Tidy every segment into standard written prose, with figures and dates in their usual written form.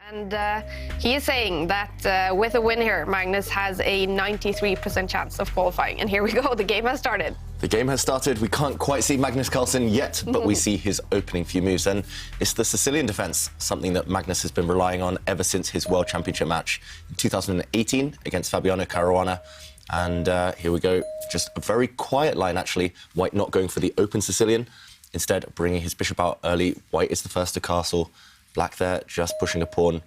And he is saying that with a win here, Magnus has a 93% chance of qualifying. And here we go, the game has started. The game has started. We can't quite see Magnus Carlsen yet, but we see his opening few moves. And it's the Sicilian defence, something that Magnus has been relying on ever since his World Championship match in 2018 against Fabiano Caruana. And here we go. Just a very quiet line, actually. White not going for the open Sicilian, instead bringing his bishop out early. White is the first to castle. Black there, just pushing a pawn.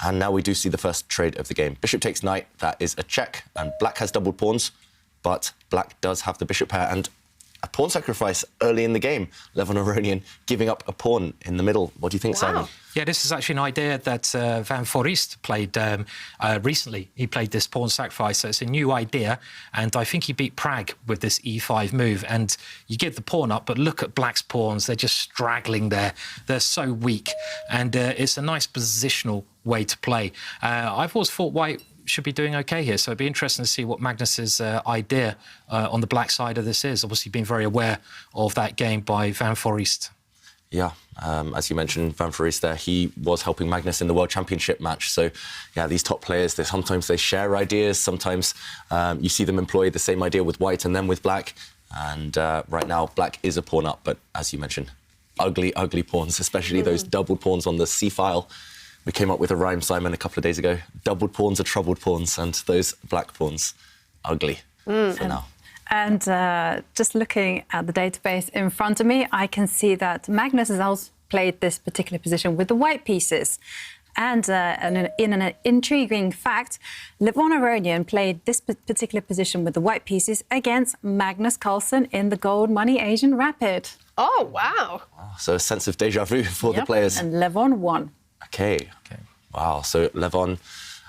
And now we do see the first trade of the game. Bishop takes knight, that is a check. And black has doubled pawns, but black does have the bishop pair. And a pawn sacrifice early in the game. Levon Aronian giving up a pawn in the middle. What do you think, Simon? Yeah, this is actually an idea that Van Forest played recently. He played this pawn sacrifice, so it's a new idea. And I think he beat Prague with this e5 move. And you give the pawn up, but look at black's pawns. They're just straggling there. They're so weak. And it's a nice positional way to play. I've always thought white should be doing OK here, so it'd be interesting to see what Magnus's idea on the black side of this is. Obviously been very aware of that game by Van Forest. Yeah, as you mentioned, Van Forest there, he was helping Magnus in the World Championship match. So, yeah, these top players, sometimes they share ideas. Sometimes you see them employ the same idea with white and then with black. And right now, black is a pawn up. But as you mentioned, ugly, ugly pawns, especially those doubled pawns on the c-file. We came up with a rhyme, Simon, a couple of days ago. Doubled pawns are troubled pawns, and those black pawns, ugly for now. And just looking at the database in front of me, I can see that Magnus has also played this particular position with the white pieces. And in an intriguing fact, Levon Aronian played this particular position with the white pieces against Magnus Carlsen in the Gold Money Asian Rapid. Oh, wow. So a sense of déjà vu for the players. And Levon won. Okay. Wow, so Levon,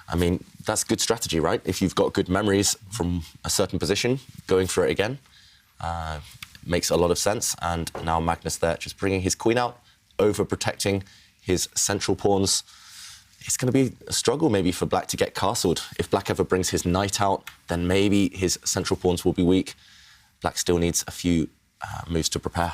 I mean, that's good strategy, right? If you've got good memories from a certain position, going for it again makes a lot of sense. And now Magnus there, just bringing his queen out, over-protecting his central pawns. It's going to be a struggle maybe for black to get castled. If black ever brings his knight out, then maybe his central pawns will be weak. Black still needs a few moves to prepare,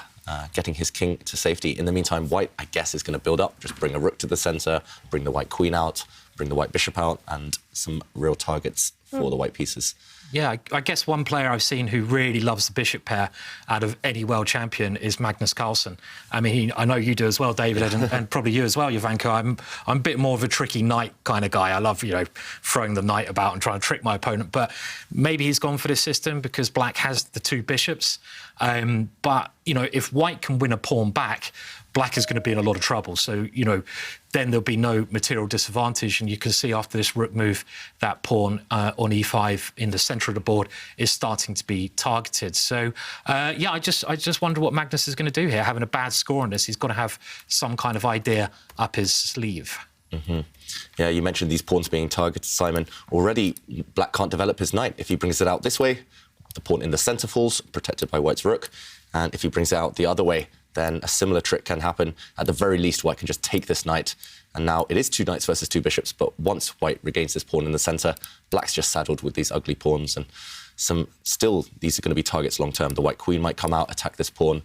getting his king to safety. In the meantime, white, I guess, is going to build up, just bring a rook to the centre, bring the white queen out, bring the white bishop out, and some real targets for the white pieces. Yeah, I guess one player I've seen who really loves the bishop pair out of any world champion is Magnus Carlsen. I mean, I know you do as well, David, and probably you as well, Jovanka. I'm a bit more of a tricky knight kind of guy. I love, throwing the knight about and trying to trick my opponent. But maybe he's gone for this system because black has the two bishops. But, if white can win a pawn back, black is going to be in a lot of trouble. So, then there'll be no material disadvantage. And you can see after this rook move, that pawn on e5 in the centre of the board is starting to be targeted. So, yeah, I just wonder what Magnus is going to do here. Having a bad score on this, he's got to have some kind of idea up his sleeve. Yeah, you mentioned these pawns being targeted, Simon. Already, black can't develop his knight. If he brings it out this way, the pawn in the centre falls, protected by white's rook. And if he brings it out the other way, then a similar trick can happen. At the very least, white can just take this knight. And now it is two knights versus two bishops, but once white regains this pawn in the centre, black's just saddled with these ugly pawns. And these are going to be targets long-term. The white queen might come out, attack this pawn.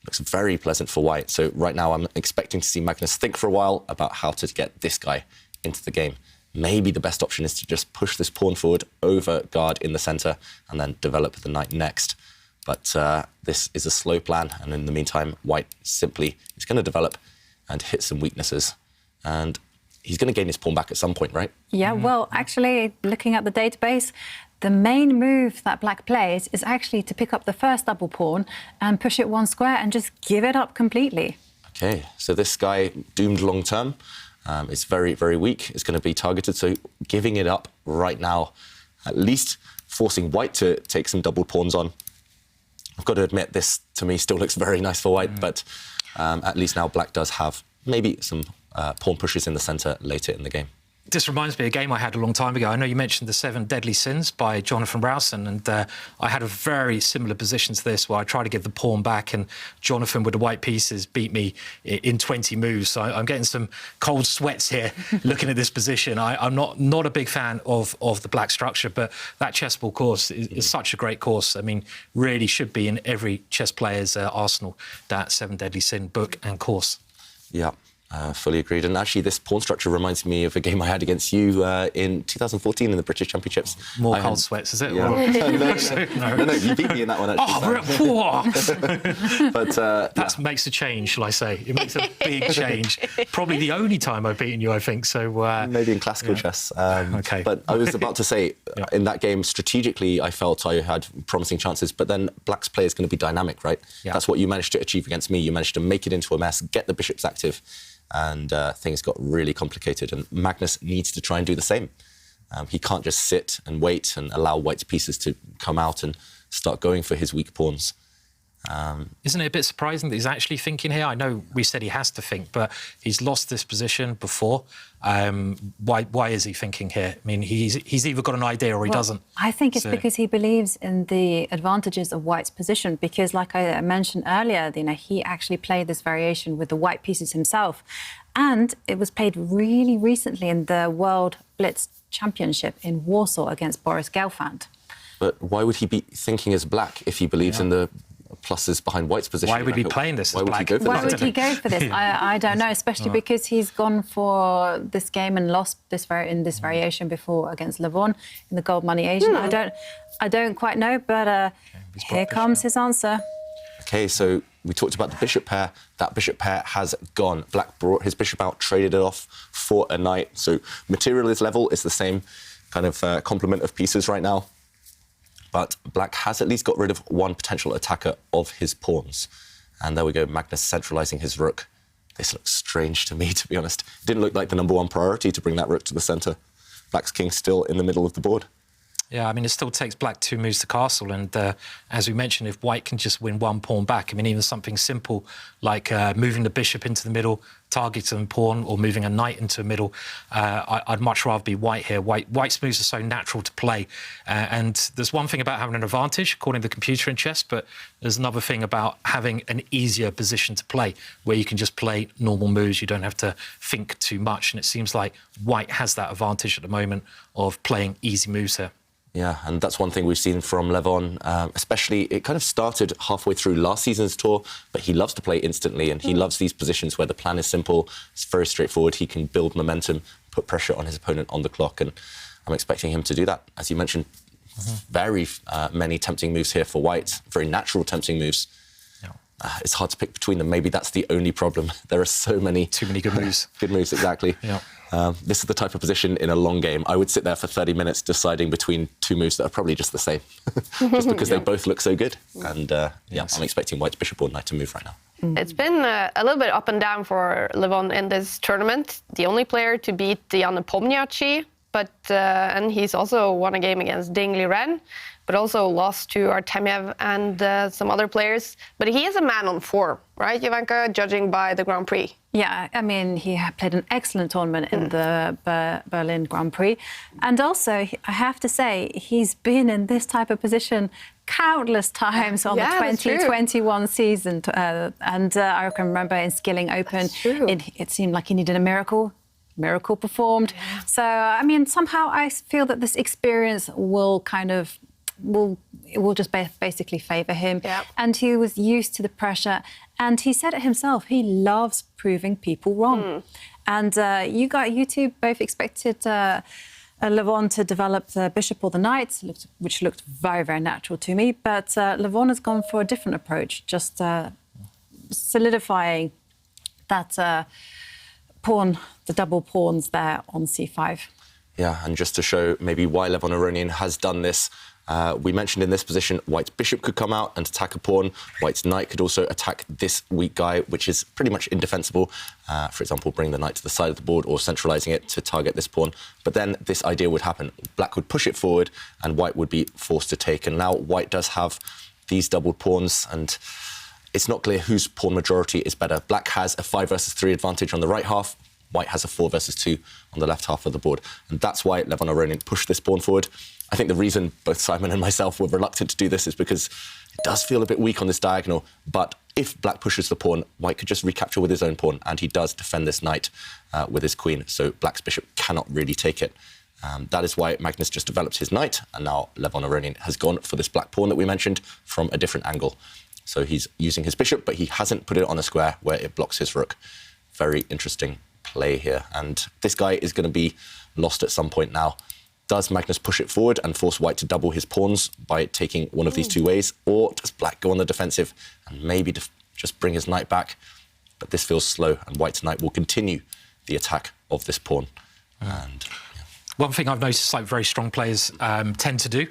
Looks very pleasant for white. So right now, I'm expecting to see Magnus think for a while about how to get this guy into the game. Maybe the best option is to just push this pawn forward, over guard in the centre, and then develop the knight next. But this is a slow plan, and in the meantime, white simply is going to develop and hit some weaknesses. And he's going to gain his pawn back at some point, right? Yeah, well, actually, looking at the database, the main move that black plays is actually to pick up the first double pawn and push it one square and just give it up completely. OK, so this guy, doomed long-term, is very, very weak. It's going to be targeted, so giving it up right now, at least forcing white to take some double pawns on. I've got to admit, this, to me, still looks very nice for white, but at least now black does have maybe some pawn pushes in the centre later in the game. This reminds me of a game I had a long time ago. I know you mentioned the 7 Deadly Sins by Jonathan Rowson, and I had a very similar position to this where I tried to give the pawn back, and Jonathan with the white pieces beat me in 20 moves. So I'm getting some cold sweats here looking at this position. I'm not a big fan of the black structure, but that chessball course is such a great course. I mean, really should be in every chess player's arsenal, that 7 Deadly Sin book and course. Yeah. Fully agreed. And actually, this pawn structure reminds me of a game I had against you in 2014 in the British Championships. More cold sweats, is it? Yeah. No, you beat me in that one, actually. But that makes a change, shall I say. It makes a big change. Probably the only time I've beaten you, I think. So maybe in classical chess. Okay. But I was about to say, in that game, strategically, I felt I had promising chances. But then Black's play is going to be dynamic, right? Yeah. That's what you managed to achieve against me. You managed to make it into a mess, get the bishops active, and things got really complicated. And Magnus needs to try and do the same. He can't just sit and wait and allow White's pieces to come out and start going for his weak pawns. Isn't it a bit surprising that he's actually thinking here? I know we said he has to think, but he's lost this position before. Why is he thinking here? I mean, he's either got an idea or he doesn't. I think it's because he believes in the advantages of White's position, because, like I mentioned earlier, he actually played this variation with the white pieces himself. And it was played really recently in the World Blitz Championship in Warsaw against Boris Gelfand. But why would he be thinking as Black if he believes in the pluses behind White's position? Why would he be playing this as Black? Why would he go for this? I don't know, especially because he's gone for this game and lost in this variation before against Levon in the Gold Money Asian. I don't quite know, but here comes his answer. OK, so we talked about the bishop pair. That bishop pair has gone. Black brought his bishop out, traded it off for a knight. So material is level. It's the same kind of complement of pieces right now. But Black has at least got rid of one potential attacker of his pawns. And there we go, Magnus centralising his rook. This looks strange to me, to be honest. It didn't look like the #1 priority to bring that rook to the centre. Black's king still in the middle of the board. Yeah, I mean, it still takes Black 2 moves to castle. And as we mentioned, if White can just win one pawn back, I mean, even something simple like moving the bishop into the middle, targeting a pawn, or moving a knight into the middle, I'd much rather be White here. White's moves are so natural to play. And there's one thing about having an advantage, according to the computer in chess, but there's another thing about having an easier position to play, where you can just play normal moves. You don't have to think too much. And it seems like White has that advantage at the moment of playing easy moves here. Yeah, and that's one thing we've seen from Levon, especially it kind of started halfway through last season's tour, but he loves to play instantly, and he loves these positions where the plan is simple, it's very straightforward, he can build momentum, put pressure on his opponent on the clock, and I'm expecting him to do that. As you mentioned, very many tempting moves here for White, very natural tempting moves. It's hard to pick between them. Maybe that's the only problem. There are so many... Too many good moves. Good moves, exactly. Yeah. This is the type of position in a long game. I would sit there for 30 minutes deciding between two moves that are probably just the same, just because they both look so good. And I'm expecting White's bishop or knight to move right now. It's been a little bit up and down for Levon in this tournament. The only player to beat Jan Pomniachtchi, and he's also won a game against Ding Liren, but also lost to Artemiev and some other players. But he is a man on form, right, Jovanka, judging by the Grand Prix? Yeah, I mean, he played an excellent tournament in the Berlin Grand Prix. And also, I have to say, he's been in this type of position countless times on the 2021 season. And I can remember in Skilling Open, it seemed like he needed a miracle. Miracle performed. Yeah. So, I mean, somehow I feel that this experience will just basically favour him. Yeah. And he was used to the pressure. And he said it himself, he loves proving people wrong. And you two both expected Levon to develop the bishop or the knight, which looked very, very natural to me. But Levon has gone for a different approach, just solidifying that pawn, the double pawns there on c5. Yeah, and just to show maybe why Levon Aronian has done this, we mentioned in this position, White's bishop could come out and attack a pawn. White's knight could also attack this weak guy, which is pretty much indefensible. For example, bring the knight to the side of the board or centralising it to target this pawn. But then this idea would happen. Black would push it forward and White would be forced to take. And now White does have these doubled pawns, and it's not clear whose pawn majority is better. Black has a 5 versus 3 advantage on the right half. White has a 4 versus 2 on the left half of the board. And that's why Levon Aronian pushed this pawn forward. I think the reason both Simon and myself were reluctant to do this is because it does feel a bit weak on this diagonal. But if Black pushes the pawn, White could just recapture with his own pawn, and he does defend this knight with his queen. So Black's bishop cannot really take it. That is why Magnus just developed his knight, and now Levon Aronian has gone for this black pawn that we mentioned from a different angle. So he's using his bishop, but he hasn't put it on a square where it blocks his rook. very interesting play here. And this guy is going to be lost at some point now. Does Magnus push it forward and force white to double his pawns by taking one of these two ways? Or does black go on the defensive and maybe just bring his knight back? But this feels slow, and white's knight will continue the attack of this pawn. And one thing I've noticed like very strong players tend to do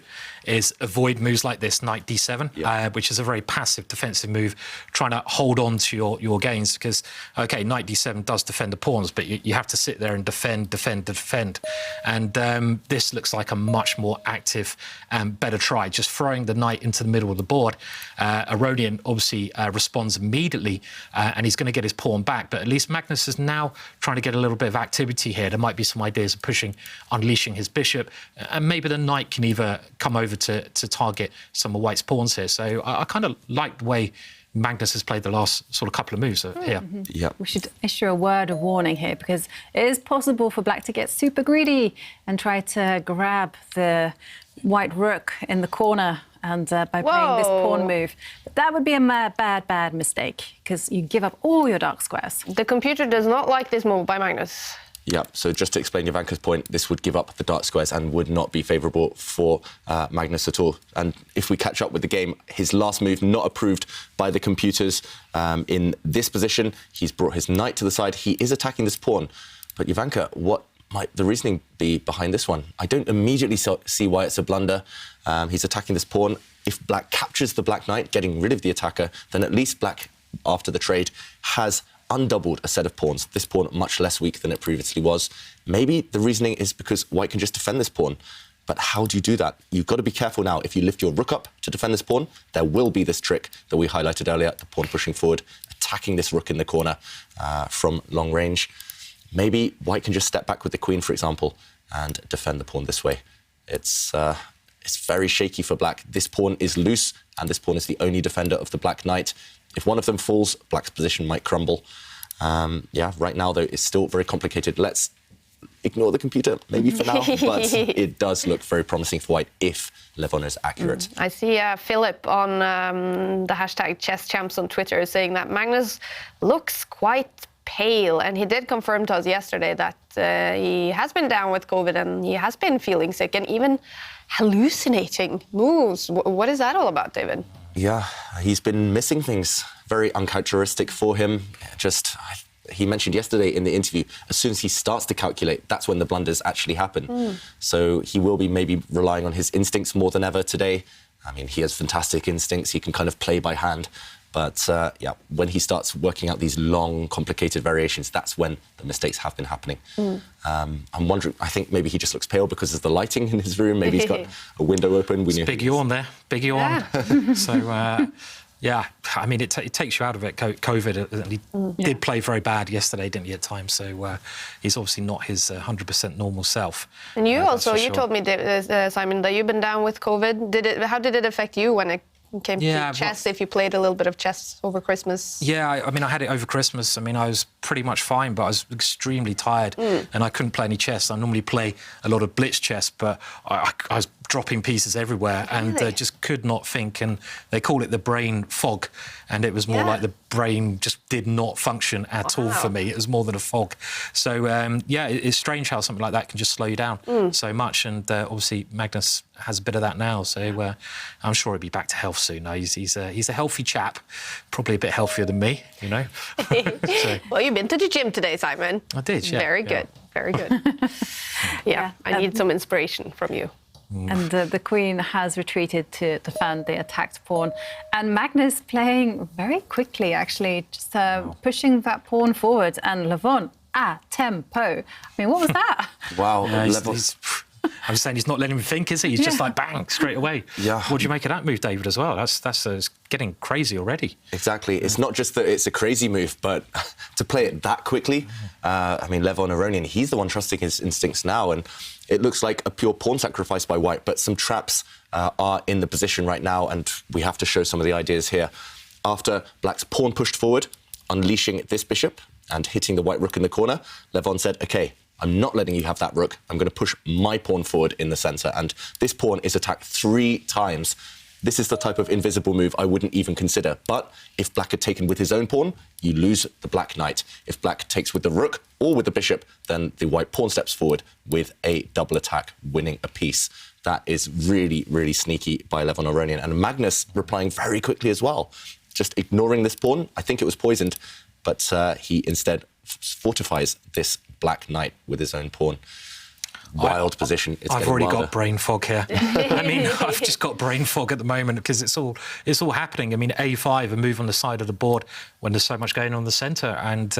is avoid moves like this, knight d7, which is a very passive defensive move, trying to hold on to your gains, because, OK, knight d7 does defend the pawns, but you have to sit there and defend. And this looks like a much more active and better try, just throwing the knight into the middle of the board. Aronian obviously responds immediately, and he's going to get his pawn back, but at least Magnus is now trying to get a little bit of activity here. There might be some ideas of pushing, unleashing his bishop, and maybe the knight can either come over to target some of white's pawns here. So I kind of like the way Magnus has played the last sort of couple of moves here. Yeah. We should issue a word of warning here, because it is possible for black to get super greedy and try to grab the white rook in the corner and by playing this pawn move. But that would be a bad mistake, because you give up all your dark squares. The computer does not like this move by Magnus. Yeah, so just to explain Ivanka's point, this would give up the dark squares and would not be favourable for Magnus at all. And if we catch up with the game, his last move not approved by the computers in this position. He's brought his knight to the side. He is attacking this pawn. But Ivanka, what might the reasoning be behind this one? I don't immediately see why it's a blunder. He's attacking this pawn. If black captures the black knight, getting rid of the attacker, then at least black, after the trade, has undoubled a set of pawns. This pawn much less weak than it previously was. Maybe the reasoning is because white can just defend this pawn. But how do you do that? You've got to be careful now. If you lift your rook up to defend this pawn, there will be this trick that we highlighted earlier, the pawn pushing forward, attacking this rook in the corner from long range. Maybe white can just step back with the queen, for example, and defend the pawn this way. It's very shaky for black. This pawn is loose, and this pawn is the only defender of the black knight. If one of them falls, black's position might crumble. Right now, though, it's still very complicated. Let's ignore the computer, maybe for now, but it does look very promising for white if Levon is accurate. I see Philip on the hashtag #ChessChamps on Twitter saying that Magnus looks quite pale, and he did confirm to us yesterday that he has been down with COVID and he has been feeling sick and even hallucinating moves. What is that all about, David? Yeah, he's been missing things. Very uncharacteristic for him. He mentioned yesterday in the interview, as soon as he starts to calculate, that's when the blunders actually happen. So he will be maybe relying on his instincts more than ever today. I mean, he has fantastic instincts. He can kind of play by hand. But when he starts working out these long, complicated variations, that's when the mistakes have been happening. I'm wondering, I think maybe he just looks pale because of the lighting in his room. Maybe he's got a window open. Big yawn there, big yawn. So, I mean, it takes you out of it, COVID. He did play very bad yesterday, didn't he, at times? So he's obviously not his 100% normal self. And you you told me, Simon, that you've been down with COVID. How did it affect you when it came to chess, if you played a little bit of chess over Christmas? Yeah, I mean, I had it over Christmas. I mean, I was pretty much fine, but I was extremely tired and I couldn't play any chess. I normally play a lot of blitz chess, but I was dropping pieces everywhere and just could not think. And they call it the brain fog. And it was more like the brain just did not function at all for me. It was more than a fog. So, it's strange how something like that can just slow you down so much. And obviously, Magnus has a bit of that now. So I'm sure he'll be back to health soon. No, he's a healthy chap, probably a bit healthier than me, you know. Well, you've been to the gym today, Simon. I did, yeah. Very good, very good. I need some inspiration from you. And the queen has retreated to defend the attacked pawn. And Magnus playing very quickly, actually, just pushing that pawn forward. And Levon, tempo. I mean, what was that? Wow. I was saying he's not letting him think, is he? He's just like, bang, straight away. Yeah. What do you make of that move, David, as well? That's it's getting crazy already. Exactly. It's not just that it's a crazy move, but to play it that quickly, I mean, Levon Aronian, he's the one trusting his instincts now, and it looks like a pure pawn sacrifice by white, but some traps are in the position right now, and we have to show some of the ideas here. After black's pawn pushed forward, unleashing this bishop and hitting the white rook in the corner, Levon said, OK, I'm not letting you have that rook. I'm going to push my pawn forward in the centre. And this pawn is attacked 3 times. This is the type of invisible move I wouldn't even consider. But if black had taken with his own pawn, you lose the black knight. If black takes with the rook or with the bishop, then the white pawn steps forward with a double attack, winning a piece. That is really, really sneaky by Levon Aronian. And Magnus replying very quickly as well. Just ignoring this pawn. I think it was poisoned, but he instead fortifies this black knight with his own pawn. Wild position. It's I've already got brain fog here. I mean, I've just got brain fog at the moment because it's all happening. I mean, A5, a move on the side of the board when there's so much going on in the centre, and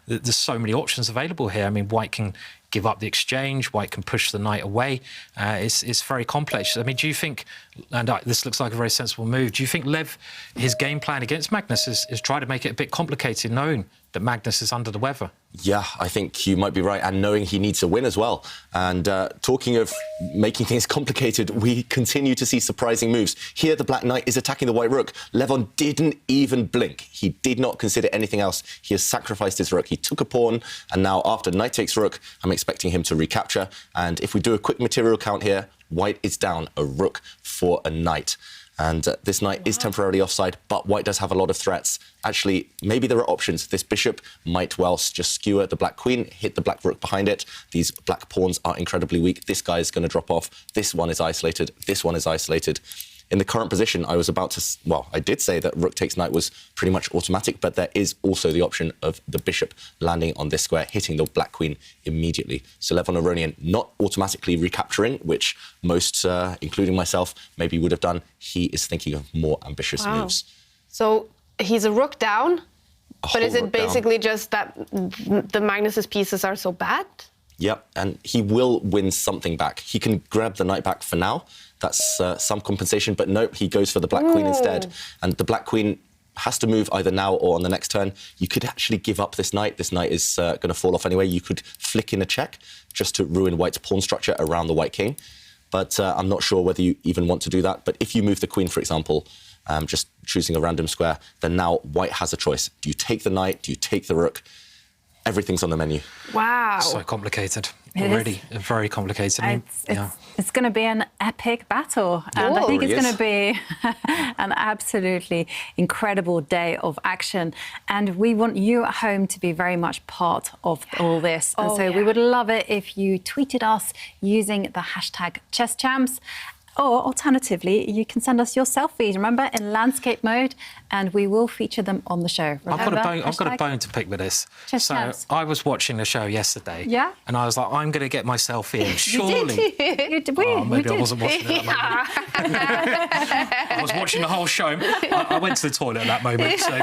there's so many options available here. I mean, white can give up the exchange, white can push the knight away. It's very complex. I mean, do you think, and this looks like a very sensible move, do you think Lev, his game plan against Magnus is try to make it a bit complicated, knowing that Magnus is under the weather? Yeah, I think you might be right, and knowing he needs to win as well. And talking of making things complicated, we continue to see surprising moves. Here, the black knight is attacking the white rook. Levon didn't even blink. He did not consider anything else. He has sacrificed his rook. He took a pawn, and now after knight takes rook, I'm expecting him to recapture. And if we do a quick material count here, white is down a rook for a knight. And this knight is temporarily offside, but white does have a lot of threats. Actually, maybe there are options. This bishop might well just skewer the black queen, hit the black rook behind it. These black pawns are incredibly weak. This guy is going to drop off. This one is isolated. This one is isolated. In the current position, I was about to... Well, I did say that rook takes knight was pretty much automatic, but there is also the option of the bishop landing on this square, hitting the black queen immediately. So Levon Aronian not automatically recapturing, which most, including myself, maybe would have done. He is thinking of more ambitious moves. So he's a rook down, but is it basically just that the Magnus's pieces are so bad? Yep, and he will win something back. He can grab the knight back for now. That's some compensation, but nope, he goes for the black queen instead. And the black queen has to move either now or on the next turn. You could actually give up this knight. This knight is going to fall off anyway. You could flick in a check just to ruin white's pawn structure around the white king. But I'm not sure whether you even want to do that. But if you move the queen, for example, just choosing a random square, then now white has a choice. Do you take the knight? Do you take the rook? Everything's on the menu. Wow. So complicated. Already very complicated. I mean, it's going to be an epic battle. And I think it's going to be an absolutely incredible day of action. And we want you at home to be very much part of all this. And so we would love it if you tweeted us using the hashtag #ChessChamps. Or alternatively, you can send us your selfies, remember, in landscape mode, and we will feature them on the show. Remember, I've got a bone to pick with this. So I was watching the show yesterday, and I was like, I'm going to get my selfie in. Surely. You did. Maybe I wasn't watching it at that moment. I was watching the whole show. I went to the toilet at that moment, so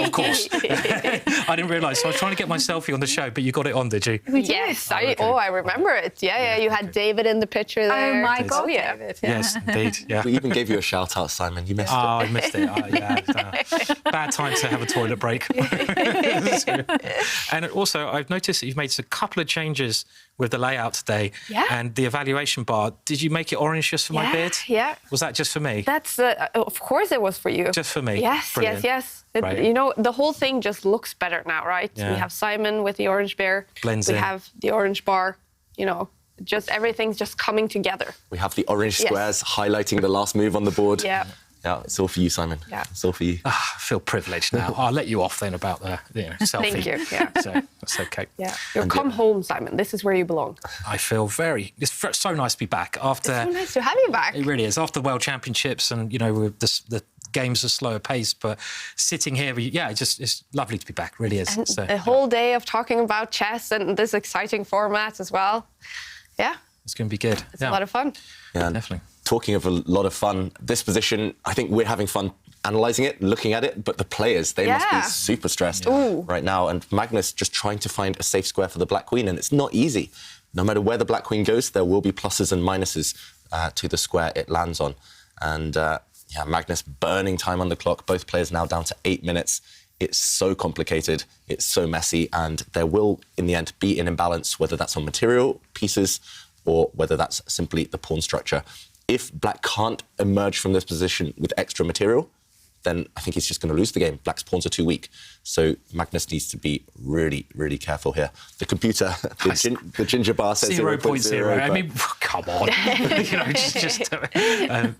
of course. I didn't realise. So I was trying to get my selfie on the show, but you got it on, did you? Yes, I remember it. Yeah, you had David in the picture there. Oh, my God, David. Yes, indeed. Yeah. We even gave you a shout out, Simon. You missed it. I missed it. Bad time to have a toilet break. And also, I've noticed that you've made a couple of changes with the layout today and the evaluation bar. Did you make it orange just for my beard? Yeah. Was that just for me? That's of course it was for you. Just for me. Yes, Brilliant. yes. Right. You know, the whole thing just looks better now, right? Yeah. We have Simon with the orange bear. Blends we in. have the orange bar. You know, just everything's just coming together. We have the orange squares highlighting the last move on the board. Yeah. Yeah, it's all for you, Simon. Yeah. It's all for you. I feel privileged now. I'll let you off then about the selfie. Thank you. Yeah. So that's okay. Yeah. Come home, Simon. This is where you belong. I feel it's so nice to be back after. It's so nice to have you back. It really is. After the World Championships and, with the games are slower pace, but sitting here, it's lovely to be back. Really is. And a whole day of talking about chess and this exciting format as well. Yeah. It's going to be good. It's a lot of fun. Yeah, definitely. Talking of a lot of fun, this position, I think we're having fun analysing it, looking at it, but the players, they must be super stressed right now. And Magnus just trying to find a safe square for the black queen, and it's not easy. No matter where the black queen goes, there will be pluses and minuses to the square it lands on. And Magnus burning time on the clock, both players now down to 8 minutes. It's so complicated, it's so messy, and there will, in the end, be an imbalance, whether that's on material pieces or whether that's simply the pawn structure. If black can't emerge from this position with extra material, then I think he's just going to lose the game. Black's pawns are too weak. So Magnus needs to be really, really careful here. The computer, the ginger bar says 0.0. I mean, come on.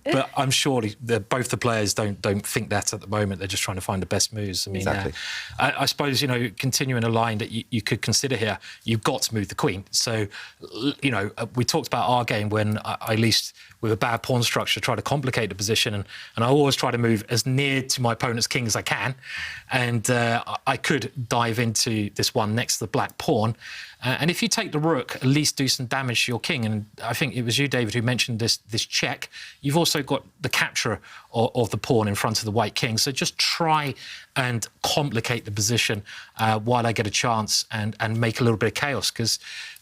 But I'm sure both the players don't think that at the moment. They're just trying to find the best moves. I mean, exactly. I suppose, continuing a line that you could consider here, you've got to move the queen. So, we talked about our game when I least, with a bad pawn structure, try to complicate the position. And I always try to move as near to my opponent's king as I can. And I could dive into this one next to the black pawn. And if you take the rook, at least do some damage to your king. And I think it was you, David, who mentioned this check. You've also got the capture of the pawn in front of the white king. So just try and complicate the position while I get a chance and make a little bit of chaos, because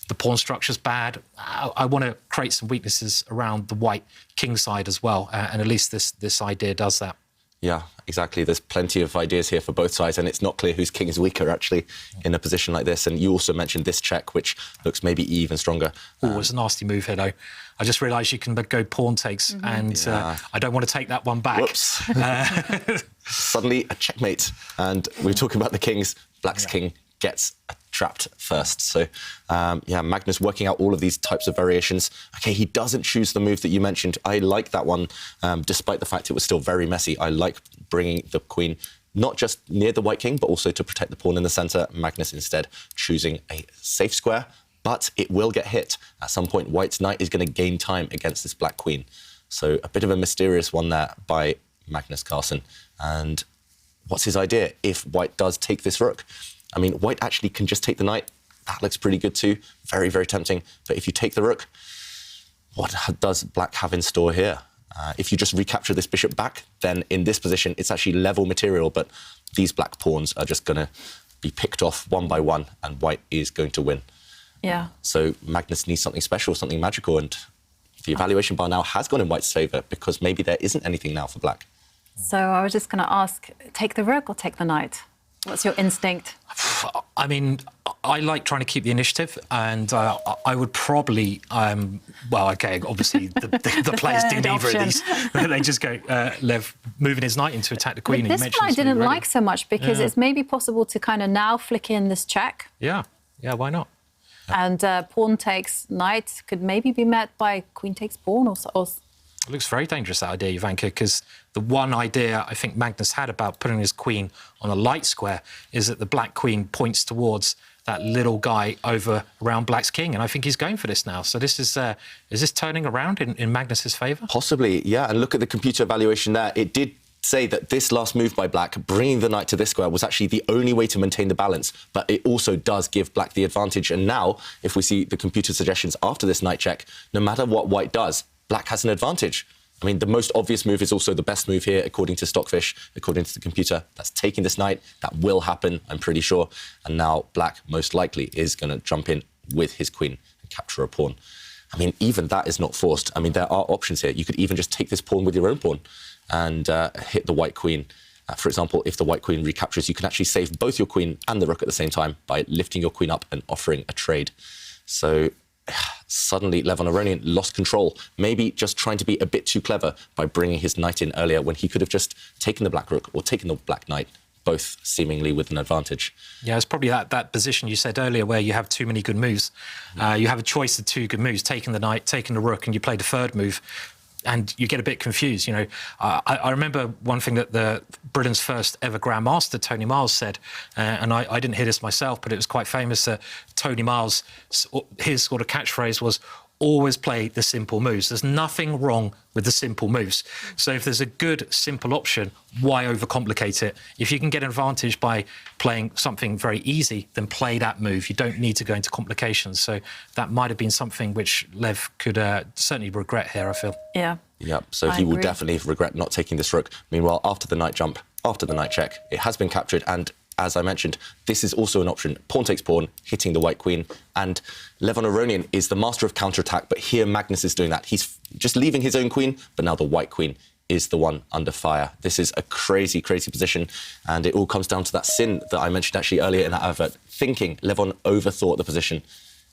the pawn structure's bad. I want to create some weaknesses around the white king side as well. And at least this idea does that. Yeah, exactly. There's plenty of ideas here for both sides, and it's not clear whose king is weaker, actually, in a position like this. And you also mentioned this check, which looks maybe even stronger. Oh, it's a nasty move here, though. I just realised you can go pawn takes, and I don't want to take that one back. Whoops. Suddenly a checkmate. And we're talking about the kings. Black's king gets trapped first. So, Magnus working out all of these types of variations. OK, he doesn't choose the move that you mentioned. I like that one, despite the fact it was still very messy. I like bringing the queen not just near the white king, but also to protect the pawn in the centre. Magnus instead choosing a safe square, but it will get hit. At some point, white's knight is going to gain time against this black queen. So a bit of a mysterious one there by Magnus Carlsen. And what's his idea if white does take this rook? I mean, white actually can just take the knight. That looks pretty good too. Very, very tempting. But if you take the rook, what does black have in store here? If you just recapture this bishop back, then in this position, it's actually level material, but these black pawns are just going to be picked off one by one, and white is going to win. Yeah. So Magnus needs something special, something magical, and the evaluation bar now has gone in white's favour, because maybe there isn't anything now for black. So I was just going to ask, take the rook or take the knight? What's your instinct? I mean, I like trying to keep the initiative, and I would probably, obviously the players do neither of these. They just go, Lev moving his knight in to attack the queen. But this one I didn't like so much, because it's maybe possible to kind of now flick in this check. Yeah, why not? And pawn takes knight could maybe be met by queen takes pawn or It looks very dangerous, that idea, Ivanka, because the one idea I think Magnus had about putting his queen on a light square is that the black queen points towards that little guy over around black's king, and I think he's going for this now. So this is this turning around in Magnus's favour? Possibly, yeah. And look at the computer evaluation there. It did say that this last move by black, bringing the knight to this square, was actually the only way to maintain the balance, but it also does give black the advantage. And now, if we see the computer suggestions after this knight check, no matter what white does, black has an advantage. I mean, the most obvious move is also the best move here, according to Stockfish, according to the computer. That's taking this knight. That will happen, I'm pretty sure. And now black, most likely, is going to jump in with his queen and capture a pawn. I mean, even that is not forced. I mean, there are options here. You could even just take this pawn with your own pawn and hit the white queen. For example, if the white queen recaptures, you can actually save both your queen and the rook at the same time by lifting your queen up and offering a trade. So suddenly Levon Aronian lost control, maybe just trying to be a bit too clever by bringing his knight in earlier when he could have just taken the black rook or taken the black knight, both seemingly with an advantage. Yeah, it's probably that position you said earlier where you have too many good moves. You have a choice of two good moves, taking the knight, taking the rook, and you play the third move, and you get a bit confused. I remember one thing that Britain's first ever Grandmaster, Tony Miles, said, and I didn't hear this myself, but it was quite famous that Tony Miles, his sort of catchphrase was, always play the simple moves. There's nothing wrong with the simple moves. So if there's a good, simple option, why overcomplicate it? If you can get an advantage by playing something very easy, then play that move. You don't need to go into complications. So that might have been something which Lev could certainly regret here, I feel. Yeah. Yep, so he will definitely regret not taking this rook. Meanwhile, after the knight jump, after the knight check, it has been captured, and as I mentioned, this is also an option. Pawn takes pawn, hitting the white queen. And Levon Aronian is the master of counterattack, but here Magnus is doing that. He's just leaving his own queen, but now the white queen is the one under fire. This is a crazy, crazy position. And it all comes down to that sin that I mentioned actually earlier in that advert. Thinking Levon overthought the position,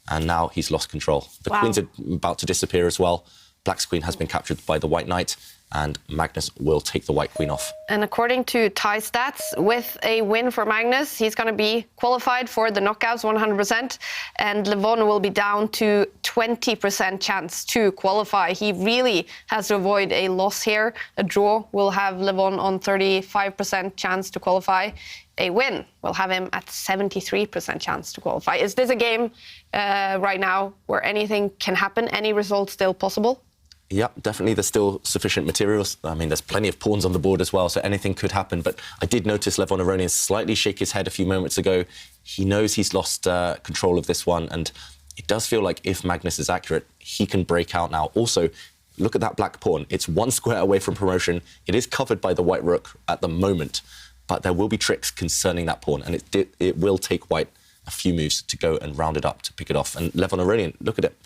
and now he's lost control. The queens are about to disappear as well. Black's queen has been captured by the white knight, and Magnus will take the white queen off. And according to Thai stats, with a win for Magnus, he's going to be qualified for the knockouts 100%, and Levon will be down to 20% chance to qualify. He really has to avoid a loss here. A draw will have Levon on 35% chance to qualify. A win will have him at 73% chance to qualify. Is this a game right now where anything can happen? Any result still possible? Yeah, definitely. There's still sufficient materials. I mean, there's plenty of pawns on the board as well, so anything could happen. But I did notice Levon Aronian slightly shake his head a few moments ago. He knows he's lost control of this one, and it does feel like if Magnus is accurate, he can break out now. Also, look at that black pawn. It's 1 square away from promotion. It is covered by the white rook at the moment, but there will be tricks concerning that pawn, and it will take white a few moves to go and round it up to pick it off. And Levon Aronian, look at it.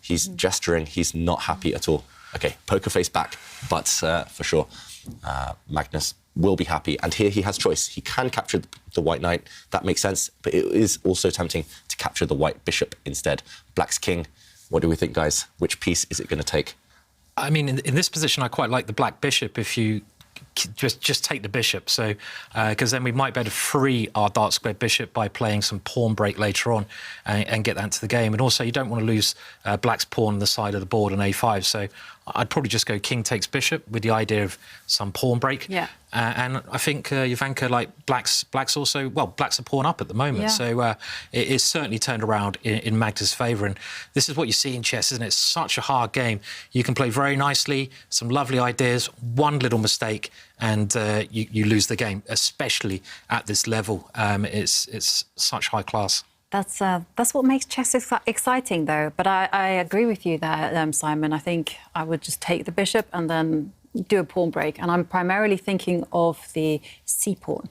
He's gesturing. He's not happy at all. OK, poker face back, but for sure, Magnus will be happy. And here he has choice. He can capture the white knight. That makes sense. But it is also tempting to capture the white bishop instead. Black's king. What do we think, guys? Which piece is it going to take? I mean, in this position, I quite like the black bishop if you just take the bishop. So, because then we might be able to free our dark squared bishop by playing some pawn break later on and get that into the game. And also, you don't want to lose black's pawn on the side of the board on a5. So I'd probably just go king takes bishop with the idea of some pawn break. Yeah. And I think Jovanka, like black's also, well, black's a pawn up at the moment. Yeah. So it is certainly turned around in Magnus' favour. And this is what you see in chess, isn't it? It's such a hard game. You can play very nicely, some lovely ideas, one little mistake, and you lose the game, especially at this level. It's such high class. That's what makes chess exciting, though. But I agree with you there, Simon. I think I would just take the bishop and then do a pawn break. And I'm primarily thinking of the c-pawn.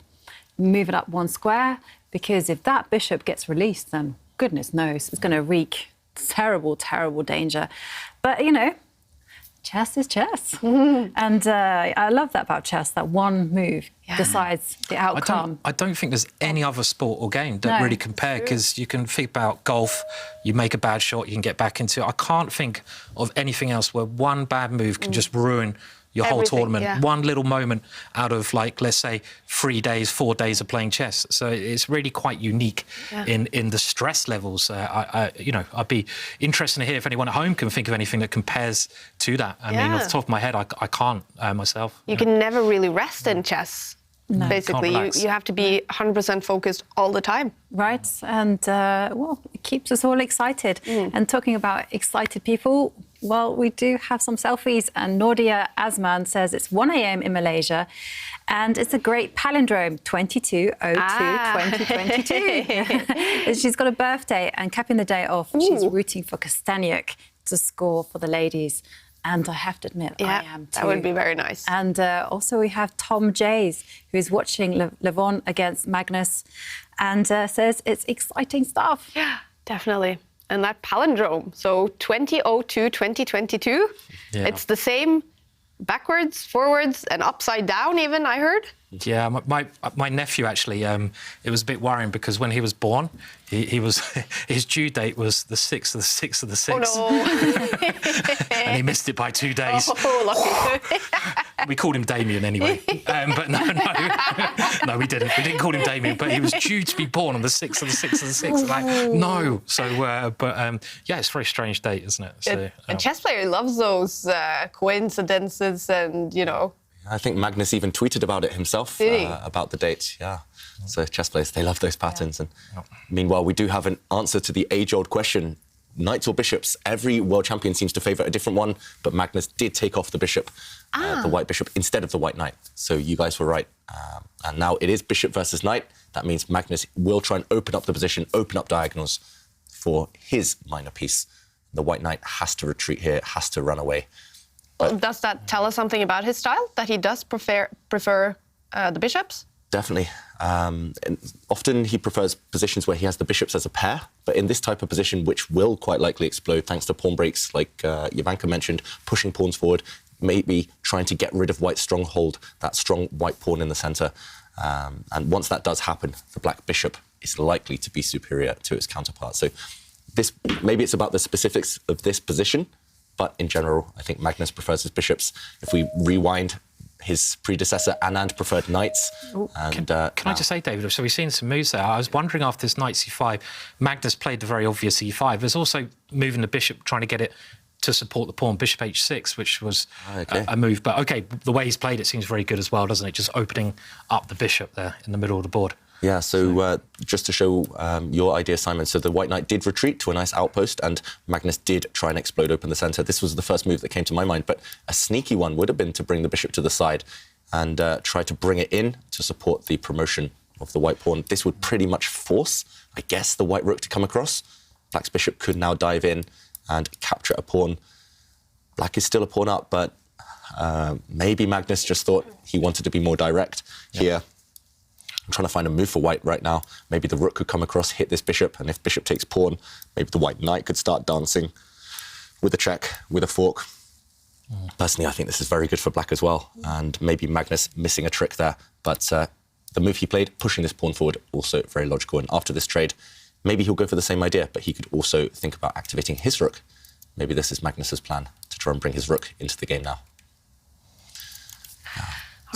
Move it up 1 square, because if that bishop gets released, then goodness knows, it's going to wreak terrible, terrible danger. But, you know, chess is chess. And I love that about chess, that one move decides the outcome. I don't think there's any other sport or game that really compare, because you can think about golf, you make a bad shot, you can get back into it. I can't think of anything else where one bad move can just ruin your whole tournament. Yeah. One little moment out of, like, let's say 3 days, 4 days of playing chess. So it's really quite unique in the stress levels. I'd be interested to hear if anyone at home can think of anything that compares to that. I mean, off the top of my head, I can't myself. You can never really rest in chess. No. Basically, you have to be 100% focused all the time. Right, and well, it keeps us all excited. And talking about excited people, well, we do have some selfies, and Nordia Asman says it's 1 a.m. in Malaysia, and it's a great palindrome, 22/02/2022. She's got a birthday, and capping the day off, she's rooting for Kastaniuk to score for the ladies. And I have to admit, I am too. That would be very nice. And also we have Tom Jays, who is watching Levon against Magnus, and says it's exciting stuff. Yeah, definitely. And that palindrome, so 2002-2022, it's the same backwards, forwards, and upside down even, I heard. Yeah, my nephew actually, it was a bit worrying because when he was born, he was his due date was the 6th of the 6th of the 6th. Oh, no. And he missed it by 2 days. Oh, lucky. We called him Damien anyway. But no, we didn't. We didn't call him Damien, but he was due to be born on the 6th of the 6th of the 6th. Like, no. So, yeah, it's a very strange date, isn't it? So, a chess player loves those coincidences and, you know. I think Magnus even tweeted about it himself, about the date, So chess players, they love those patterns. And meanwhile, we do have an answer to the age-old question. Knights or bishops? Every world champion seems to favour a different one, but Magnus did take off the bishop, the white bishop, instead of the white knight. So you guys were right. And now it is bishop versus knight. That means Magnus will try and open up the position, open up diagonals for his minor piece. The white knight has to retreat here, has to run away. But does that tell us something about his style, that he does prefer the bishops? Definitely. And often he prefers positions where he has the bishops as a pair, but in this type of position, which will quite likely explode thanks to pawn breaks, like Jovanka mentioned, pushing pawns forward, maybe trying to get rid of white's stronghold, that strong white pawn in the centre. And once that does happen, the black bishop is likely to be superior to its counterpart. So maybe it's about the specifics of this position, But in general, I think Magnus prefers his bishops. If we rewind, his predecessor, Anand, preferred knights. Can I just say, David, so we've seen some moves there. I was wondering after this knight c5, Magnus played the very obvious e5. There's also moving the bishop, trying to get it to support the pawn, bishop h6, which was a move. But OK, the way he's played it seems very good as well, doesn't it? Just opening up the bishop there in the middle of the board. Yeah, so just to show your idea, Simon, so the white knight did retreat to a nice outpost and Magnus did try and explode open the centre. This was the first move that came to my mind, but a sneaky one would have been to bring the bishop to the side and try to bring it in to support the promotion of the white pawn. This would pretty much force, I guess, the white rook to come across. Black's bishop could now dive in and capture a pawn. Black is still a pawn up, but maybe Magnus just thought he wanted to be more direct here. I'm trying to find a move for white right now. Maybe the rook could come across, hit this bishop, and if bishop takes pawn, maybe the white knight could start dancing with a check, with a fork. Personally, I think this is very good for black as well, and maybe Magnus missing a trick there. But the move he played, pushing this pawn forward, also very logical. And after this trade, maybe he'll go for the same idea, but he could also think about activating his rook. Maybe this is Magnus's plan, to try and bring his rook into the game now.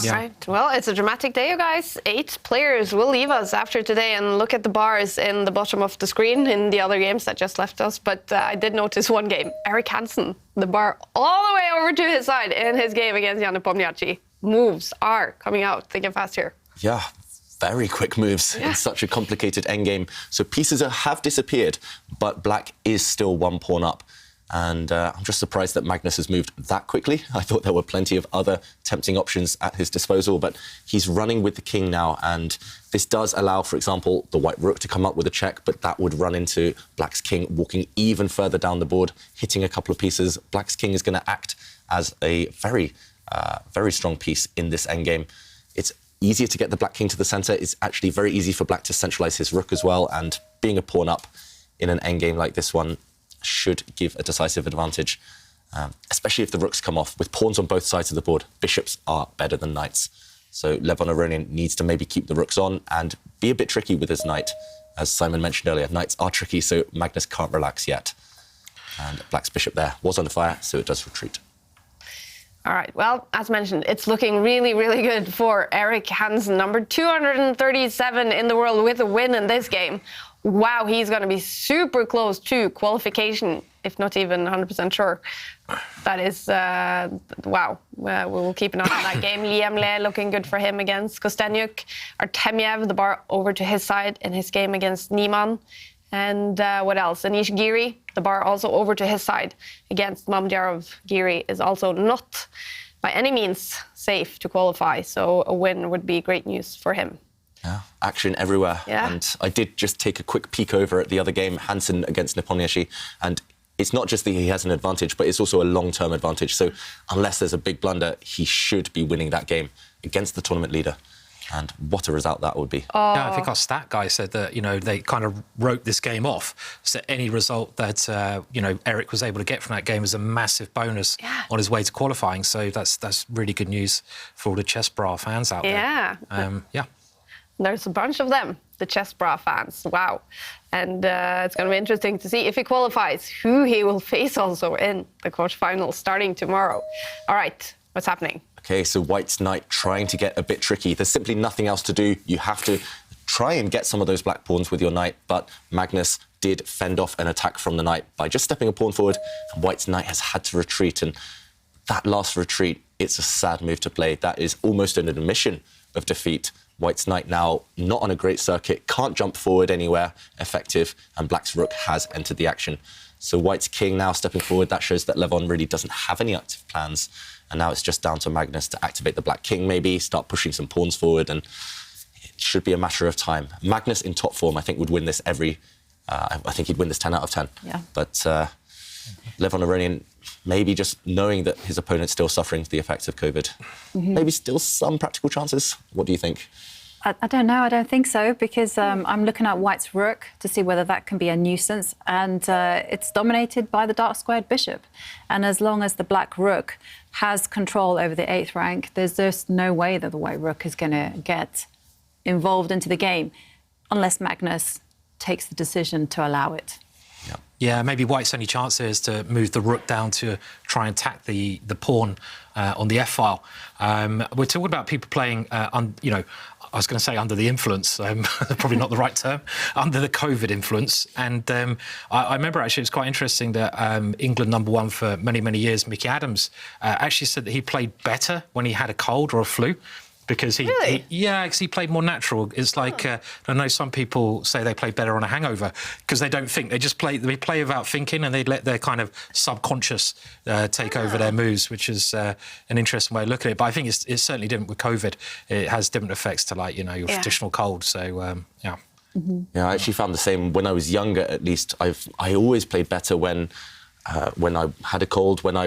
All right. Well, it's a dramatic day, you guys. 8 players will leave us after today, and look at the bars in the bottom of the screen in the other games that just left us. But I did notice one game. Erik Hansen, the bar all the way over to his side in his game against Jan Nepomniachtchi. Moves are coming out thick and fast here. Yeah, very quick moves in such a complicated endgame. So pieces have disappeared, but black is still one pawn up. And I'm just surprised that Magnus has moved that quickly. I thought there were plenty of other tempting options at his disposal, but he's running with the king now. And this does allow, for example, the white rook to come up with a check, but that would run into black's king walking even further down the board, hitting a couple of pieces. Black's king is going to act as a very, very strong piece in this endgame. It's easier to get the black king to the centre. It's actually very easy for black to centralise his rook as well. And being a pawn up in an endgame like this one should give a decisive advantage, especially if the rooks come off. With pawns on both sides of the board, bishops are better than knights. So Levon Aronian needs to maybe keep the rooks on and be a bit tricky with his knight. As Simon mentioned earlier, knights are tricky, so Magnus can't relax yet. And black's bishop there was under fire, so it does retreat. All right, well, as mentioned, it's looking really, really good for Erik Hansen, number 237 in the world with a win in this game. Wow, he's going to be super close to qualification, if not even 100% sure. That is, wow. We will keep an eye on that game. Liam Le looking good for him against Kostenyuk. Artemiev, the bar over to his side in his game against Niemann. And what else? Anish Giri, the bar also over to his side against Mamdyarov. Giri is also not by any means safe to qualify, so a win would be great news for him. Yeah, action everywhere. Yeah. And I did just take a quick peek over at the other game, Hansen against Nepomniachtchi, and it's not just that he has an advantage, but it's also a long-term advantage. So unless there's a big blunder, he should be winning that game against the tournament leader. And what a result that would be. Yeah, I think our stat guy said that, you know, they kind of wrote this game off. So any result that, you know, Erik was able to get from that game is a massive bonus on his way to qualifying. So that's really good news for all the chess bra fans out there. Yeah. There's a bunch of them, the chess bra fans. Wow. And it's going to be interesting to see if he qualifies, who he will face also in the quarterfinals starting tomorrow. All right, what's happening? OK, so white's knight trying to get a bit tricky. There's simply nothing else to do. You have to try and get some of those black pawns with your knight, but Magnus did fend off an attack from the knight by just stepping a pawn forward, and white's knight has had to retreat. And that last retreat, it's a sad move to play. That is almost an admission of defeat. White's knight now not on a great circuit, can't jump forward anywhere effective, and black's rook has entered the action. So white's king now stepping forward. That shows that Levon really doesn't have any active plans. And now it's just down to Magnus to activate the black king maybe, start pushing some pawns forward, and it should be a matter of time. Magnus in top form, I think, would win this I think he'd win this 10 out of 10. Yeah. But Levon Aronian, maybe just knowing that his opponent's still suffering the effects of COVID, maybe still some practical chances. What do you think? I don't know. I don't think so, because I'm looking at white's rook to see whether that can be a nuisance, and it's dominated by the dark squared bishop. And as long as the black rook has control over the 8th rank, there's just no way that the white rook is going to get involved into the game unless Magnus takes the decision to allow it. Yeah, maybe White's only chance here is to move the rook down to try and attack the pawn on the f-file. We're talking about people playing, you know, I was going to say under the influence, probably not the right term, under the COVID influence. And I remember actually it was quite interesting that England #1 for many, many years, Mickey Adams, actually said that he played better when he had a cold or a flu. Because because he played more natural. It's like I know some people say they play better on a hangover because they don't think. They just play. They play without thinking, and they let their kind of subconscious take over their moves, which is an interesting way of looking at it. But I think it certainly didn't with COVID. It has different effects to, like, you know, your traditional cold. So yeah. Yeah, I actually found the same when I was younger. At least I always played better when I had a cold, when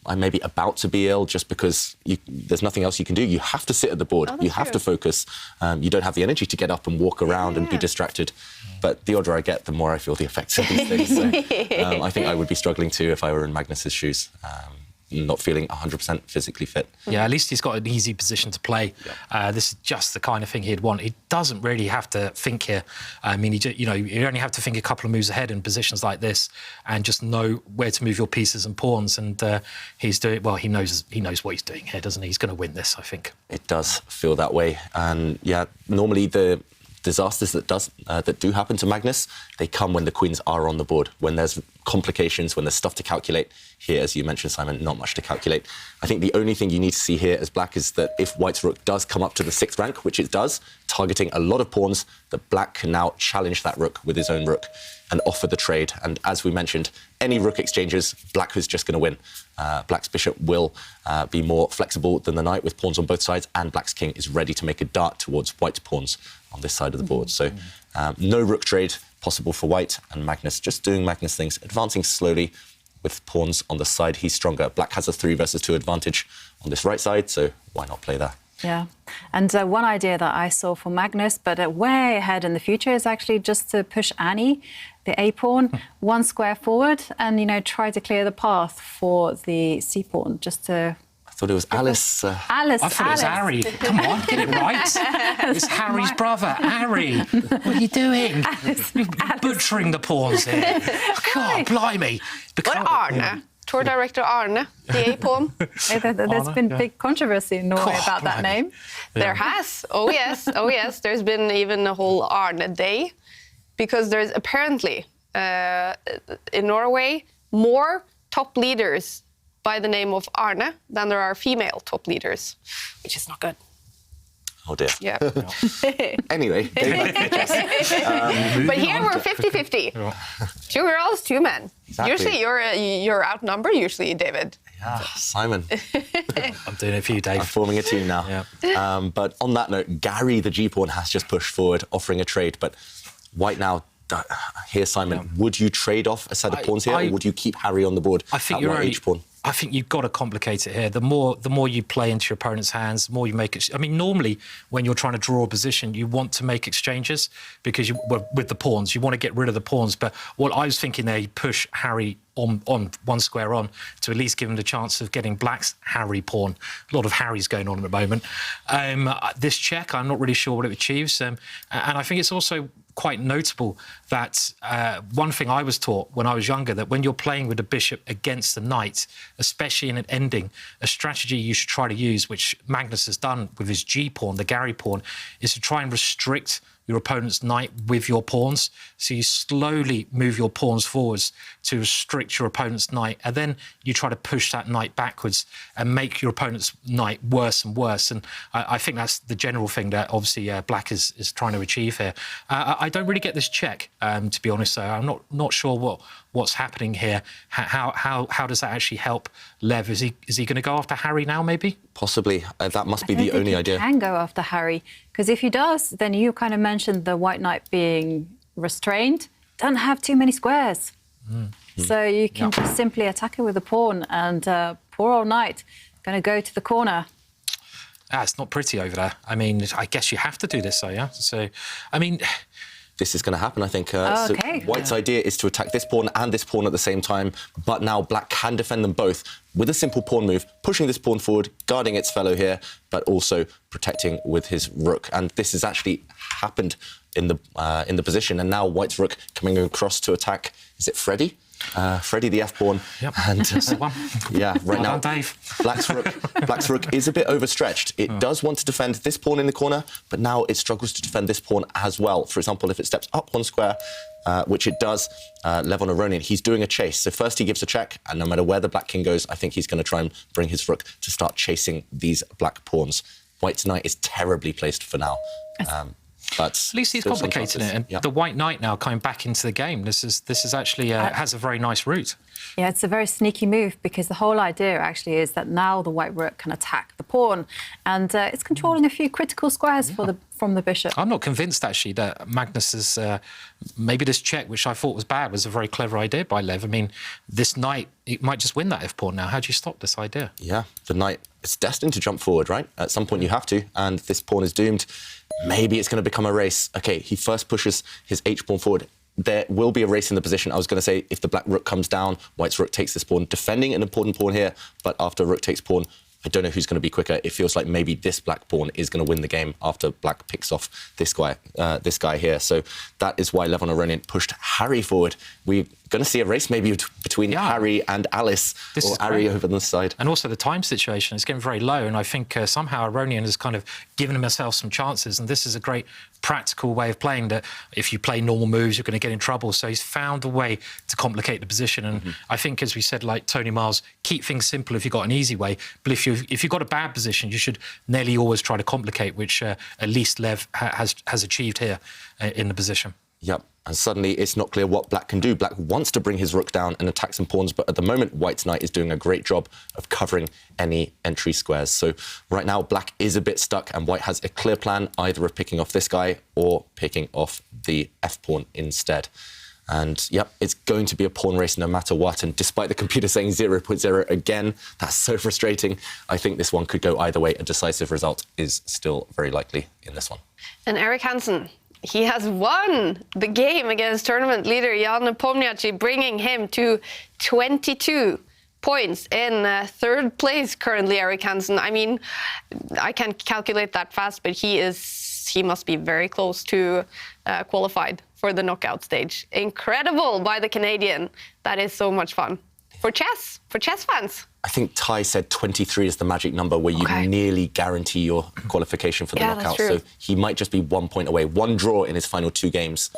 I'm maybe about to be ill, just because there's nothing else you can do. You have to sit at the board. You have to focus. You don't have the energy to get up and walk around and be distracted. But the older I get, the more I feel the effects of these things. So, I think I would be struggling too if I were in Magnus's shoes. Not feeling 100% physically fit. Yeah, at least he's got an easy position to play. This is just the kind of thing he'd want. He doesn't really have to think here. I mean, you only have to think a couple of moves ahead in positions like this, and just know where to move your pieces and pawns. And he's doing well. He knows what he's doing here, doesn't he? He's going to win this, I think. It does feel that way. And yeah, normally the disasters that do happen to Magnus, they come when the queens are on the board, when there's complications, when there's stuff to calculate. Here, as you mentioned, Simon, not much to calculate. I think the only thing you need to see here as black is that if White's rook does come up to the 6th rank, which it does, targeting a lot of pawns, that black can now challenge that rook with his own rook and offer the trade. And as we mentioned, any rook exchanges, black is just going to win. Black's bishop will be more flexible than the knight with pawns on both sides, and black's king is ready to make a dart towards white's pawns on this side of the board. So no rook trade possible for white, and Magnus just doing Magnus things, advancing slowly with pawns on the side he's stronger. Black has a 3 versus 2 advantage on this right side, so why not play that? Yeah, and one idea that I saw for Magnus, but way ahead in the future, is actually just to push Annie, the A-pawn, 1 square forward, and, you know, try to clear the path for the C-pawn, just to... I thought it was Alice. Alice. I thought it was Harry. Come on, get it right. It's Harry's brother, Harry. What are you doing? You're butchering the pawns here. God, blimey. What Arne? Tour director Arne, the A-pawn. There's been big controversy in Norway about that name. There has. Oh, yes. Oh, yes. There's been even a whole Arne day, because there's apparently, in Norway, more top leaders by the name of Arne than there are female top leaders, which is not good. Oh, dear. Yeah. Anyway. But here we're 50-50. 2 girls, 2 men. Exactly. Usually you're outnumbered, usually, David. Yeah, Simon. I'm doing it for you, Dave. I'm forming a team now. Yeah. But on that note, Gary, the G-pawn, has just pushed forward, offering a trade. But white now, here, Simon, would you trade off a set of pawns here, or would you keep Harry on the board? I think you're each pawn. I think you've got to complicate it here. The more you play into your opponent's hands, the more you make it. I mean, normally when you're trying to draw a position, you want to make exchanges because with the pawns, you want to get rid of the pawns. But what I was thinking there, you push Harry on 1 square on to at least give him the chance of getting black's Harry pawn. A lot of Harrys going on at the moment. This check, I'm not really sure what it achieves, and I think it's also quite notable that one thing I was taught when I was younger, that when you're playing with the bishop against the knight, especially in an ending, a strategy you should try to use, which Magnus has done with his G-pawn, the Gary pawn, is to try and restrict your opponent's knight with your pawns. So you slowly move your pawns forwards to restrict your opponent's knight, and then you try to push that knight backwards and make your opponent's knight worse and worse. And I think that's the general thing that obviously black is trying to achieve here. I don't really get this check, to be honest. So I'm not sure what's happening here. How does that actually help Lev? Is he going to go after Harry now, maybe? Possibly. That must be the only idea. He can go after Harry, because if he does, then you kind of mentioned the white knight being restrained. Don't have too many squares. So you can just simply attack it with a pawn, and poor old knight going to go to the corner. It's not pretty over there. I mean, I guess you have to do this, though, yeah? So, I mean, this is going to happen, I think. Okay. So White's idea is to attack this pawn and this pawn at the same time, but now Black can defend them both with a simple pawn move, pushing this pawn forward, guarding its fellow here, but also protecting with his rook. And this has actually happened in the position, and now White's rook coming across to attack. Is it Freddy? Freddy the f-pawn. Yep. And That's the one. yeah, right now, Dave. Black's rook is a bit overstretched. It does want to defend this pawn in the corner, but now it struggles to defend this pawn as well. For example, if it steps up one square, which it does, Levon Aronian, he's doing a chase. So first he gives a check, and no matter where the black king goes, I think he's going to try and bring his rook to start chasing these black pawns. White's knight is terribly placed for now. But at least he's complicating it, and the white knight now coming back into the game. This is actually has a very nice route. Yeah, it's a very sneaky move, because the whole idea actually is that now the white rook can attack the pawn, and it's controlling a few critical squares from the bishop. I'm not convinced actually that Magnus's maybe this check, which I thought was bad, was a very clever idea by Lev. I mean, this knight, it might just win that f pawn now. How do you stop this idea? Yeah, the knight is destined to jump forward, right? At some point you have to, and this pawn is doomed. Maybe it's going to become a race. OK, he first pushes his h-pawn forward. There will be a race in the position. I was going to say, if the black rook comes down, White's rook takes this pawn, defending an important pawn here, but after rook takes pawn, I don't know who's going to be quicker. It feels like maybe this black pawn is going to win the game after black picks off this guy here. So that is why Levon Aronian pushed Harry forward. We're going to see a race maybe between Harry and Alice, or Harry over on this side. And also the time situation is getting very low, and I think somehow Aronian has kind of given himself some chances, and this is a great practical way of playing that if you play normal moves, you're going to get in trouble. So he's found a way to complicate the position, and I think, as we said, like Tony Miles, keep things simple if you've got an easy way, but if you've got a bad position, you should nearly always try to complicate, which at least Lev has achieved here in the position. Yep, and suddenly it's not clear what Black can do. Black wants to bring his rook down and attack some pawns, but at the moment, White's knight is doing a great job of covering any entry squares. So right now, Black is a bit stuck, and White has a clear plan, either of picking off this guy or picking off the f-pawn instead. And, yep, it's going to be a pawn race no matter what. And despite the computer saying 0.0 again, that's so frustrating. I think this one could go either way. A decisive result is still very likely in this one. And Erik Hansen, he has won the game against tournament leader Jan Nepomniachtchi, bringing him to 22 points in third place currently, Erik Hansen. I mean, I can't calculate that fast, but he must be very close to qualified for the knockout stage. Incredible by the Canadian. That is so much fun. For chess fans. I think Ty said 23 is the magic number where you nearly guarantee your qualification for the knockout. So he might just be 1 point away. One draw in his final 2 games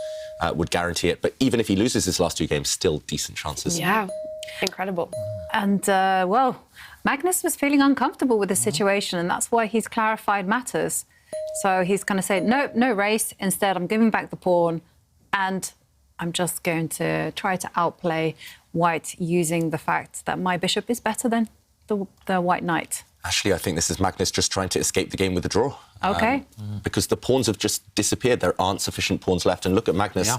would guarantee it. But even if he loses his last 2 games, still decent chances. Yeah, incredible. And, well, Magnus was feeling uncomfortable with the situation, and that's why he's clarified matters. So he's going to say, no race. Instead, I'm giving back the pawn, and I'm just going to try to outplay White using the fact that my bishop is better than the white knight. Actually, I think this is Magnus just trying to escape the game with a draw. OK. Because the pawns have just disappeared. There aren't sufficient pawns left. And look at Magnus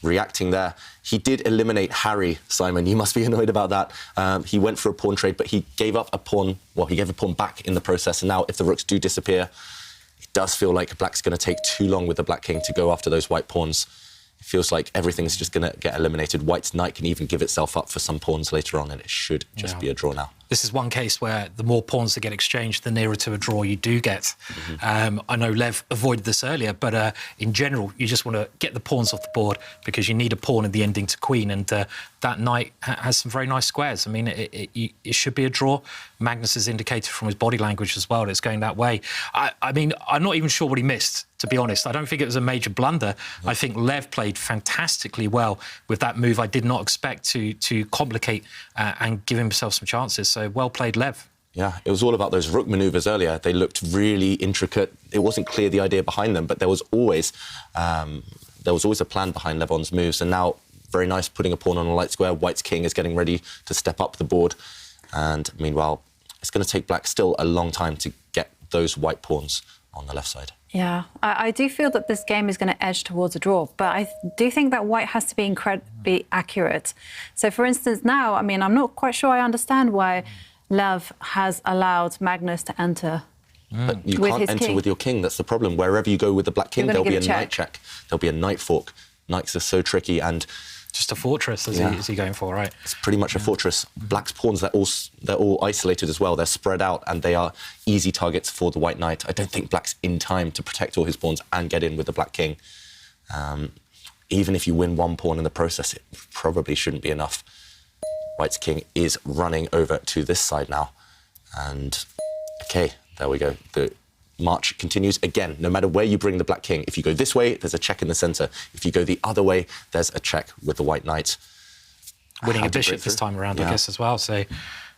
reacting there. He did eliminate Harry, Simon. You must be annoyed about that. He went for a pawn trade, but he gave up a pawn. Well, he gave a pawn back in the process. And now if the rooks do disappear, it does feel like Black's going to take too long with the Black King to go after those white pawns. It feels like everything's just going to get eliminated. White's knight can even give itself up for some pawns later on, and it should just be a draw now. This is one case where the more pawns that get exchanged, the nearer to a draw you do get. I know Lev avoided this earlier, but in general, you just want to get the pawns off the board because you need a pawn in the ending to queen, and that knight has some very nice squares. I mean, it should be a draw. Magnus has indicated from his body language as well that it's going that way. I mean, I'm not even sure what he missed, to be honest. I don't think it was a major blunder. I think Lev played fantastically well with that move. I did not expect to complicate and give himself some chances. So well played, Lev. Yeah, it was all about those rook manoeuvres earlier. They looked really intricate. It wasn't clear the idea behind them, but there was always a plan behind Levon's moves. And now, very nice putting a pawn on a light square. White's king is getting ready to step up the board. And meanwhile, it's going to take Black still a long time to get those white pawns on the left side. Yeah, I do feel that this game is going to edge towards a draw, but I do think that White has to be incredibly accurate. So, for instance, now, I mean, I'm not quite sure I understand why Lev has allowed Magnus to enter But you With can't his enter king. with your king. That's the problem. Wherever you go with the black king, You're there'll gonna be a give a knight check. There'll be a knight fork. Knights are so tricky, and Just a fortress, is he going for, right? it's pretty much a fortress. Black's pawns, they're all isolated as well. They're spread out, and they are easy targets for the white knight. I don't think Black's in time to protect all his pawns and get in with the black king. Even if you win one pawn in the process, it probably shouldn't be enough. White's king is running over to this side now. And, okay, there we go. The march continues. Again, no matter where you bring the black king, if you go this way, there's a check in the centre. If you go the other way, there's a check with the white knight. Winning How a to bishop break this through. time around, Yeah. I guess, as well. So,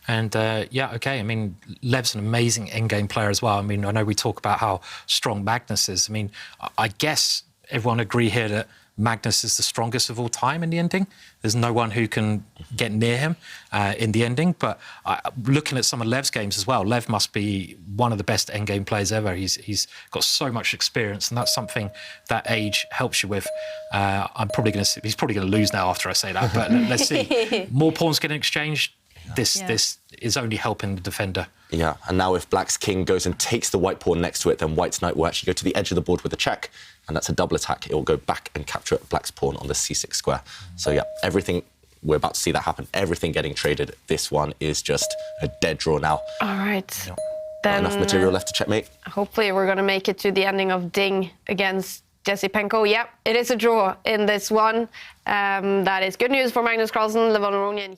and yeah, okay. I mean, Lev's an amazing endgame player as well. I mean, I know we talk about how strong Magnus is. I mean, I guess everyone agree here that Magnus is the strongest of all time in the ending. There's no one who can get near him in the ending. But looking at some of Lev's games as well, Lev must be one of the best endgame players ever. He's got so much experience, and that's something that age helps you with. He's probably going to lose now after I say that. But let's see. More pawns getting exchanged. This is only helping the defender. Yeah, and now if Black's king goes and takes the white pawn next to it, then White's knight will actually go to the edge of the board with a check, and that's a double attack. It will go back and capture Black's pawn on the c6 square. So yeah, everything, we're about to see that happen. Everything getting traded. This one is just a dead draw now. All right. Yeah. Then Not enough material left to checkmate. hopefully we're going to make it to the ending of Ding against Jesse Penko. Yeah, it is a draw in this one. That is good news for Magnus Carlsen, Levon Aronian.